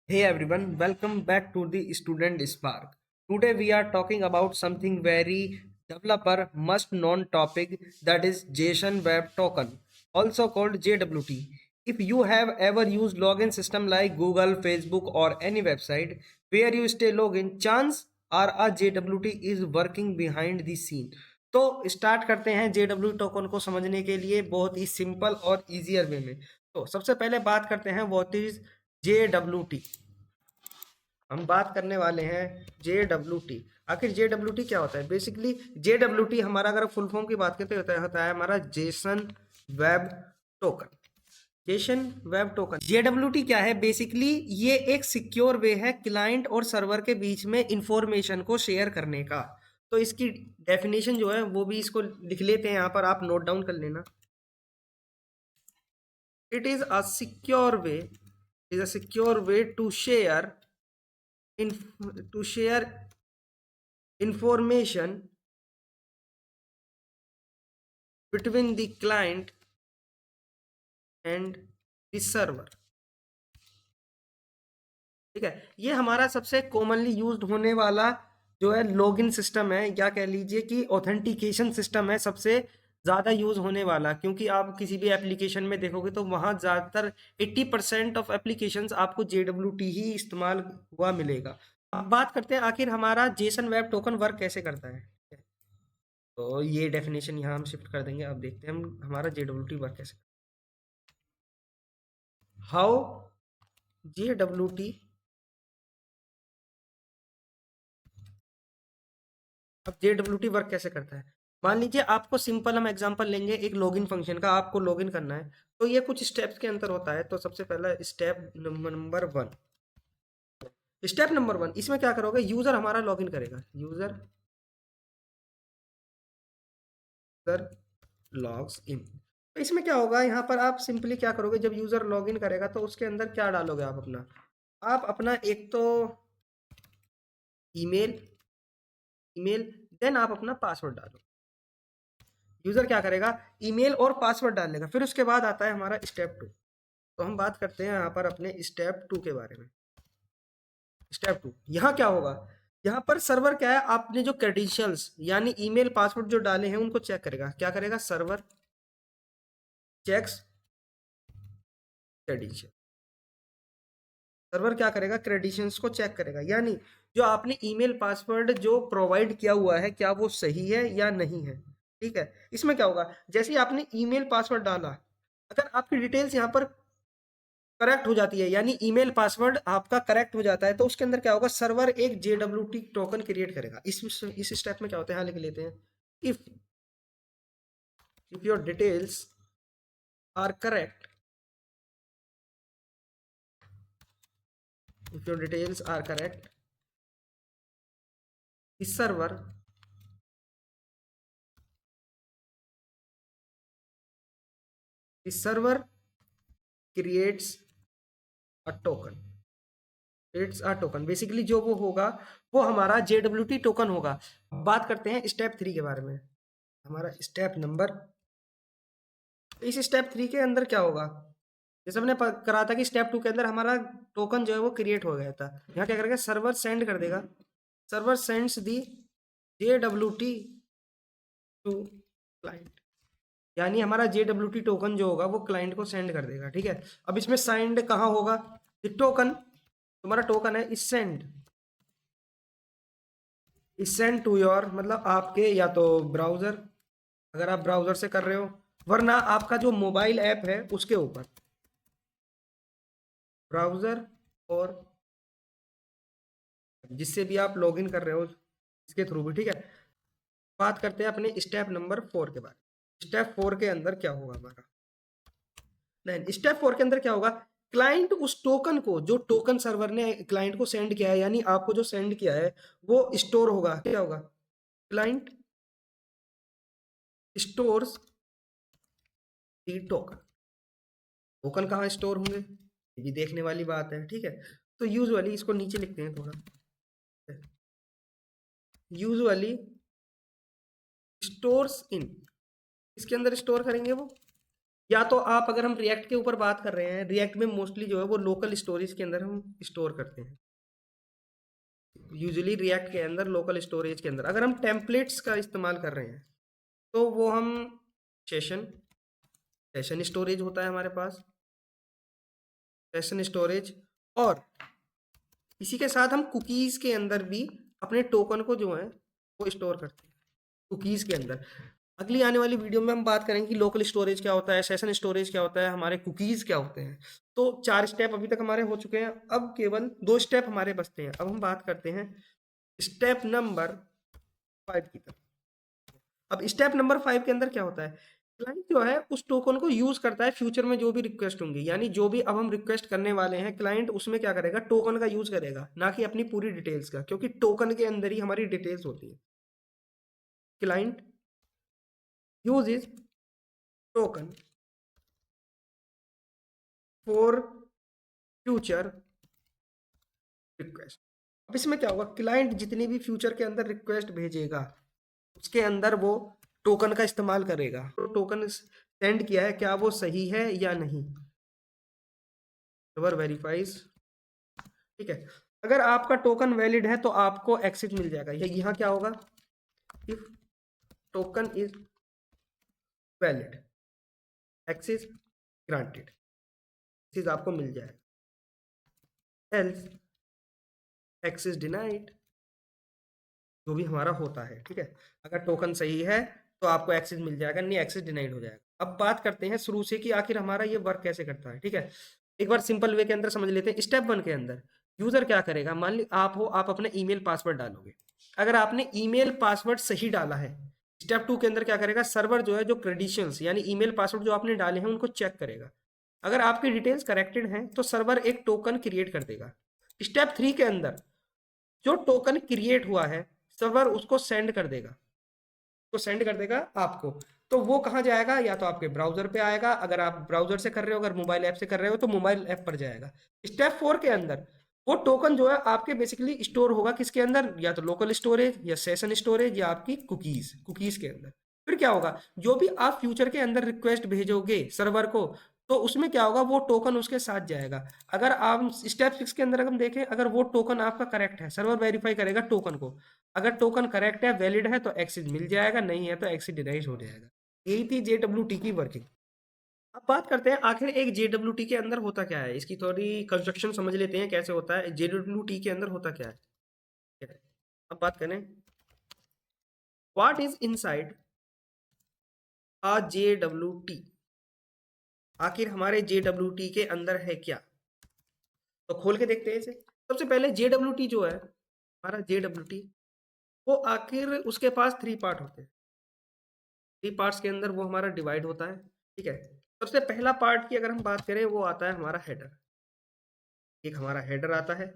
Hey everyone, welcome back to the Student Spark. Today we are talking about something very developer must known topic, that is JSON Web Token, also called JWT. If you have ever used login system like Google, Facebook or any website where you stay login, chance are a JWT is working behind the scene. तो start करते हैं JW token को समझने के लिए बहुत ही simple और easier way में। तो सबसे पहले बात करते हैं व्हाट इज JWT। हम बात करने वाले हैं JWT। आखिर JWT क्या होता है? बेसिकली JWT हमारा अगर फुल फॉर्म की बात करते होता है हमारा Jason web token. Jason web token JWT क्या है? बेसिकली ये एक सिक्योर वे है क्लाइंट और सर्वर के बीच में इंफॉर्मेशन को शेयर करने का। तो इसकी डेफिनेशन जो है वो भी इसको लिख लेते हैं, यहाँ पर आप नोट डाउन कर लेना। It is a secure way, to share to share information between the client and the server। ठीक है, ये हमारा सबसे कॉमनली यूज्ड होने वाला जो है लॉगिन सिस्टम है, या कह लीजिए कि ऑथेंटिकेशन सिस्टम है सबसे ज़्यादा यूज होने वाला। क्योंकि आप किसी भी एप्लीकेशन में देखोगे तो वहाँ ज़्यादातर 80% ऑफ एप्लीकेशंस आपको JWT ही इस्तेमाल हुआ मिलेगा। अब बात करते हैं आखिर हमारा जेसन वेब टोकन वर्क कैसे करता है। तो ये डेफिनेशन यहाँ हम शिफ्ट कर देंगे। अब देखते हैं हम हमारा JWT वर्क कैसे। हाउ JWT, अब JWT वर्क कैसे करता है। मान लीजिए आपको सिंपल हम एग्जांपल लेंगे एक लॉगिन फंक्शन का, आपको लॉगिन करना है तो ये कुछ स्टेप्स के अंतर होता है। तो सबसे पहला स्टेप नंबर वन इसमें क्या करोगे, यूजर हमारा लॉगिन करेगा, यूजर लॉग्स इन। तो इसमें क्या होगा, यहाँ पर आप सिंपली क्या करोगे, जब यूजर लॉगिन करेगा तो उसके अंदर क्या डालोगे आप अपना एक तो ईमेल ईमेल देन आप अपना पासवर्ड डालो। यूजर क्या करेगा, ईमेल और पासवर्ड डाल लेगा। फिर उसके बाद आता है हमारा स्टेप 2। तो हम बात करते हैं यहाँ पर अपने स्टेप 2 के बारे में। स्टेप 2 यहाँ क्या होगा, यहाँ पर सर्वर क्या है, आपने जो क्रेडेंशियल्स यानी ईमेल पासवर्ड जो डाले हैं उनको चेक करेगा। क्या करेगा, सर्वर चेक्स क्रेडेंशियल। सर्वर क्या करेगा, क्रेडेंशियल्स को चेक करेगा, यानी जो आपने ईमेल पासवर्ड जो प्रोवाइड किया हुआ है क्या वो सही है या नहीं है। ठीक है, इसमें क्या होगा, जैसे ही आपने ईमेल पासवर्ड डाला, अगर आपकी डिटेल्स यहाँ पर करेक्ट हो जाती है यानी ईमेल पासवर्ड आपका करेक्ट हो जाता है, तो उसके अंदर क्या होगा, सर्वर एक JWT टोकन क्रिएट करेगा। इस स्टेप में क्या होता है, यहाँ लिख लेते हैं। If your details are correct, if your details are correct, इस server creates a token. It's a token, basically जो वो होगा वो हमारा JWT टोकन होगा। बात करते हैं स्टेप 3 के बारे में। हमारा स्टेप नंबर, इस स्टेप 3 के अंदर क्या होगा, जैसे हमने करा था कि स्टेप 2 के अंदर हमारा टोकन जो है वो क्रिएट हो गया था। यहाँ क्या करेगा, सर्वर सेंड कर देगा, server sends the JWT to client, यानी हमारा JWT टोकन जो होगा वो क्लाइंट को सेंड कर देगा। ठीक है, अब इसमें सेंड कहाँ होगा, टोकन तुम्हारा टोकन है इस सेंड टू योर, मतलब आपके या तो ब्राउजर, अगर आप ब्राउजर से कर रहे हो, वरना आपका जो मोबाइल ऐप है उसके ऊपर, ब्राउजर और जिससे भी आप लॉगिन कर रहे हो इसके थ्रू भी। ठीक है, बात करते हैं अपने स्टेप नंबर 4 के बारे में। स्टेप 4 के अंदर क्या होगा हमारा, नहीं स्टेप 4 के अंदर क्या होगा, क्लाइंट उस टोकन को, जो टोकन सर्वर ने क्लाइंट को सेंड किया है यानी आपको जो सेंड किया है वो स्टोर होगा। क्या होगा, क्लाइंट स्टोर्स दी टोकन। टोकन कहाँ स्टोर होंगे, ये भी देखने वाली बात है। ठीक है, तो यूजुअली इसको नीचे लिखते हैं थोड़ा, यूजुअली स्टोर्स इन, इसके अंदर स्टोर करेंगे वो या तो आप, अगर हम रिएक्ट के ऊपर बात कर रहे हैं, रिएक्ट में मोस्टली जो है वो लोकल स्टोरेज के अंदर हम स्टोर करते हैं। यूजुअली रिएक्ट के अंदर लोकल स्टोरेज के अंदर अगर हम टेम्पलेट्स का इस्तेमाल कर रहे हैं तो वो हम सेशन सेशन स्टोरेज होता है हमारे पास, सेशन स्टोरेज। और इसी के साथ हम कुकीज़ के अंदर भी अपने टोकन को जो है वो स्टोर करते हैं कुकीज़ के अंदर। अगली आने वाली वीडियो में हम बात करेंगे कि लोकल स्टोरेज क्या होता है, सेशन स्टोरेज क्या होता है, हमारे कुकीज़ क्या होते हैं। तो 4 स्टेप अभी तक हमारे हो चुके हैं, अब केवल 2 स्टेप हमारे बचते हैं। अब हम बात करते हैं स्टेप नंबर 5 की तरफ। अब स्टेप नंबर 5 के अंदर क्या होता है, क्लाइंट जो है उस टोकन को यूज करता है फ्यूचर में जो भी रिक्वेस्ट होंगी, यानी जो भी अब हम रिक्वेस्ट करने वाले हैं क्लाइंट उसमें क्या करेगा, टोकन का यूज करेगा, ना कि अपनी पूरी डिटेल्स का, क्योंकि टोकन के अंदर ही हमारी डिटेल्स होती है। Client use is token for future request. अब इसमें क्या होगा, क्लाइंट जितनी भी फ्यूचर के अंदर रिक्वेस्ट भेजेगा उसके अंदर वो टोकन का इस्तेमाल करेगा। तो टोकन सेंड किया है, क्या वो सही है या नहीं, सर्वर वेरीफाइज। ठीक है, अगर आपका टोकन वैलिड है तो आपको एक्सेस मिल जाएगा। यहाँ क्या होगा, if token is valid access granted, चीज आपको मिल जाएगा। एल्स एक्सेस डिनाइड, जो भी हमारा होता है। ठीक है, अगर टोकन सही है तो आपको एक्सेस मिल जाएगा, नहीं एक्सेस डिनाइड हो जाएगा। अब बात करते हैं शुरू से कि आखिर हमारा ये वर्क कैसे करता है। ठीक है, एक बार सिंपल वे के अंदर समझ लेते हैं। स्टेप 1 के अंदर यूजर क्या करेगा, मान ली आप हो, आप अपने ईमेल पासवर्ड डालोगे। अगर आपने ईमेल पासवर्ड सही डाला है, स्टेप 2 के अंदर क्या करेगा, सर्वर जो है जो क्रेडिशियल्स यानी ईमेल पासवर्ड जो आपने डाले हैं उनको चेक करेगा। अगर आपकी डिटेल्स करेक्टेड हैं तो सर्वर एक टोकन क्रिएट कर देगा। स्टेप 3 के अंदर जो टोकन क्रिएट हुआ है सर्वर उसको सेंड कर देगा, तो सेंड कर देगा आपको। तो वो कहाँ जाएगा, या तो आपके ब्राउजर पे आएगा, अगर आप ब्राउजर से कर रहे हो, अगर मोबाइल ऐप से कर रहे हो तो मोबाइल ऐप पर जाएगा। स्टेप 4 के अंदर वो टोकन जो है आपके बेसिकली स्टोर होगा किसके अंदर, या तो लोकल स्टोरेज या सेशन स्टोरेज या आपकी कुकीज के अंदर। फिर क्या होगा, जो भी आप फ्यूचर के अंदर रिक्वेस्ट भेजोगे सर्वर को तो उसमें क्या होगा, वो टोकन उसके साथ जाएगा। अगर आप स्टेप 6 के अंदर हम देखें, अगर वो टोकन आपका करेक्ट है सर्वर वेरीफाई करेगा टोकन को, अगर टोकन करेक्ट है वैलिड है तो एक्सेस मिल जाएगा, नहीं है तो एक्सेस डिनाइज हो जाएगा। यही थी JWT की वर्किंग। अब बात करते हैं आखिर एक JWT के अंदर होता क्या है, इसकी थोड़ी कंस्ट्रक्शन समझ लेते हैं कैसे होता है, JWT के अंदर होता क्या है। अब बात करें what is inside a JWT, आखिर हमारे JWT के अंदर है क्या, तो खोल के देखते हैं इसे। सबसे पहले JWT जो है हमारा JWT, वो आखिर उसके पास 3 पार्ट होते हैं। 3 पार्ट्स के अंदर वो हमारा डिवाइड होता है। ठीक है, सबसे पहला पार्ट की अगर हम बात करें वो आता है हमारा हेडर, एक हमारा हेडर आता है।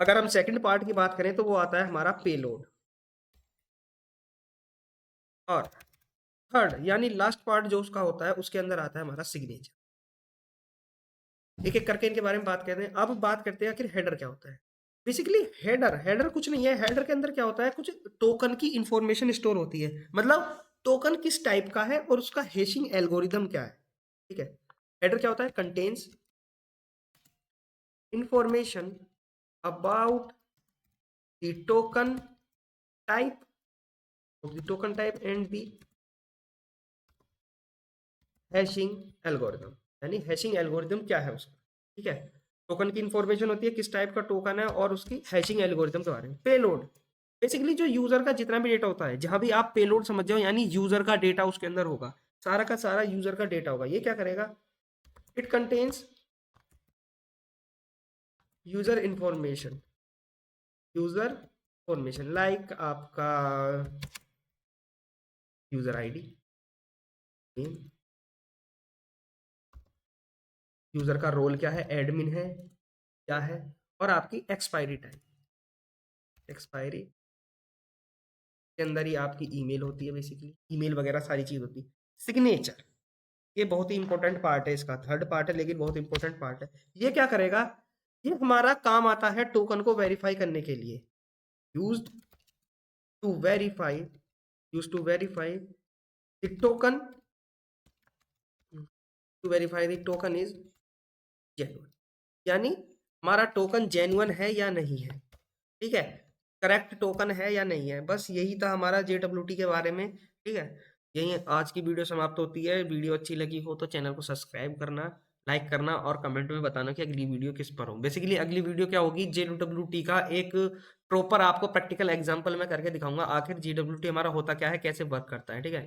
अगर हम सेकंड पार्ट की बात करें तो वो आता है हमारा पेलोड। और थर्ड यानी लास्ट पार्ट जो उसका होता है उसके अंदर आता है हमारा सिग्नेचर। एक एक करके इनके बारे में बात करते हैं। अब बात करते हैं आखिर हेडर क्या होता है। बेसिकली हेडर हेडर कुछ नहीं है, हेडर के अंदर क्या होता है, कुछ टोकन की इंफॉर्मेशन स्टोर होती है, मतलब टोकन किस टाइप का है और उसका हैशिंग एल्गोरिदम क्या है। ठीक है, हेडर क्या होता है, contains information about the token type of the token type and the hashing algorithm, यानी हैशिंग एल्गोरिदम क्या है उसका। ठीक है, टोकन की इंफॉर्मेशन होती है किस टाइप का टोकन है और उसकी हैशिंग एल्गोरिदम के बारे में। पेलोड बेसिकली जो यूजर का जितना भी डेटा होता है, जहां भी आप पेलोड समझ जाओ यानी यूजर का डेटा उसके अंदर होगा, सारा का सारा यूजर का डेटा होगा। ये क्या करेगा, it contains user information, user information like आपका यूजर आईडी, नेम, यूजर का रोल क्या है, एडमिन है क्या है, और आपकी एक्सपायरी टाइम, एक्सपायरी के अंदर ही आपकी ईमेल होती है, बेसिकली ईमेल वगैरह सारी चीज होती है। सिग्नेचर ये बहुत ही इंपॉर्टेंट पार्ट है, इसका थर्ड पार्ट है लेकिन बहुत इंपॉर्टेंट पार्ट है। ये क्या करेगा, ये हमारा काम आता है टोकन को वेरीफाई करने के लिए, used to verify use to verify the token to verify the token is genuine, यानी हमारा टोकन जेन्युइन है या नहीं है। ठीक है, करेक्ट टोकन है या नहीं है, बस यही था हमारा JWT के बारे में। ठीक है, यही आज की वीडियो समाप्त होती है। वीडियो अच्छी लगी हो तो चैनल को सब्सक्राइब करना, लाइक करना और कमेंट में बताना कि अगली वीडियो किस पर हो। बेसिकली अगली वीडियो क्या होगी, JWT का एक प्रॉपर आपको प्रैक्टिकल एग्जांपल मैं करके दिखाऊंगा, आखिर JWT हमारा होता क्या है, कैसे वर्क करता है। ठीक है।